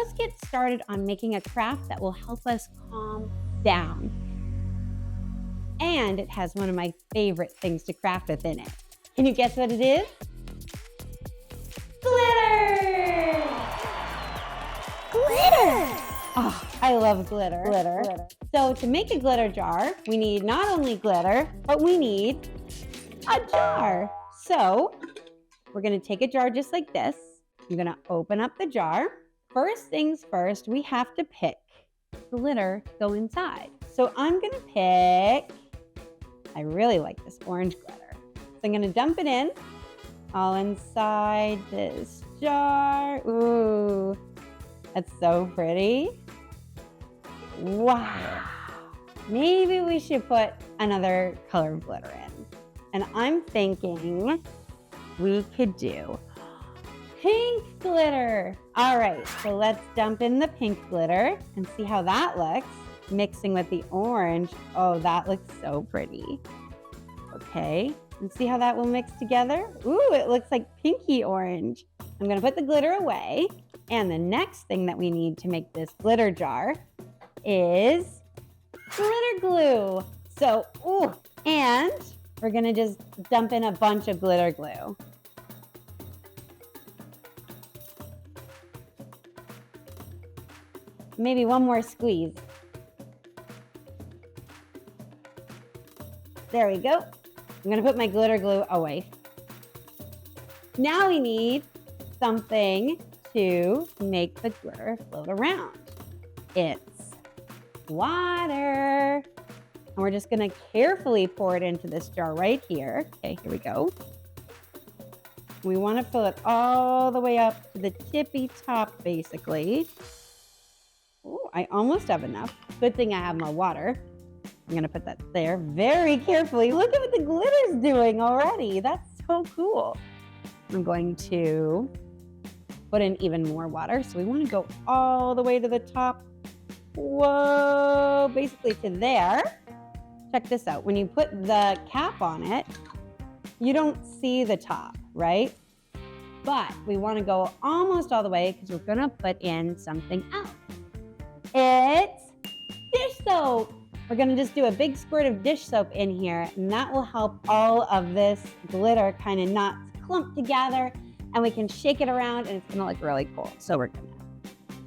let's get started on making a craft that will help us calm down. And it has one of my favorite things to craft within it. Can you guess what it is? Glitter! Glitter! Oh, I love glitter. So to make a glitter jar, we need not only glitter, but we need a jar. So we're gonna take a jar just like this. I'm gonna open up the jar. First things first, we have to pick glitter to go inside. So I'm gonna pick, I really like this orange glitter. So I'm gonna dump it in, all inside this jar. Ooh, that's so pretty. Wow. Maybe we should put another color of glitter in. And I'm thinking we could do pink glitter. All right, so let's dump in the pink glitter and see how that looks. Mixing with the orange. Oh, that looks so pretty. Okay, and see how that will mix together? Ooh, it looks like pinky orange. I'm gonna put the glitter away. And the next thing that we need to make this glitter jar is glitter glue. So, ooh, and we're gonna just dump in a bunch of glitter glue. Maybe one more squeeze. There we go. I'm gonna put my glitter glue away. Now we need something to make the glitter float around. It's water. And we're just gonna carefully pour it into this jar right here. Okay, here we go. We wanna fill it all the way up to the tippy top, basically. Ooh, I almost have enough. Good thing I have my water. I'm gonna put that there very carefully. Look at what the glitter's doing already. That's so cool. I'm going to put in even more water. So we wanna go all the way to the top. Whoa, basically to there. Check this out. When you put the cap on it, you don't see the top, right? But we wanna go almost all the way because we're gonna put in something else. It's dish soap. We're gonna just do a big squirt of dish soap in here, and that will help all of this glitter kind of not clump together, and we can shake it around and it's gonna look really cool. So we're gonna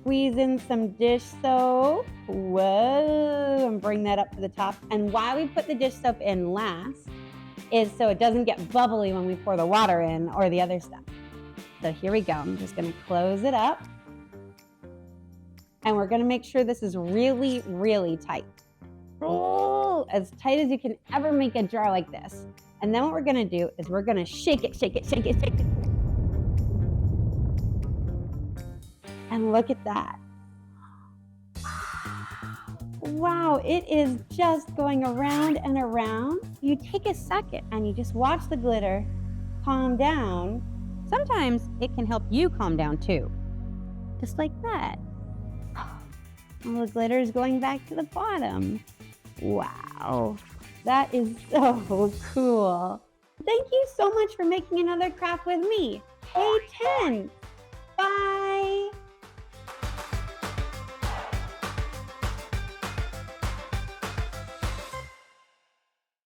squeeze in some dish soap. Whoa, and bring that up to the top. And why we put the dish soap in last is so it doesn't get bubbly when we pour the water in or the other stuff. So here we go. I'm just gonna close it up. And we're gonna make sure this is really, really tight. Oh, as tight as you can ever make a jar like this. And then what we're gonna do is we're gonna shake it. And look at that. Wow, it is just going around and around. You take a second and you just watch the glitter calm down. Sometimes it can help you calm down too. Just like that. All the glitter is going back to the bottom. Wow, that is so cool. Thank you so much for making another craft with me. Hey, 10. Bye.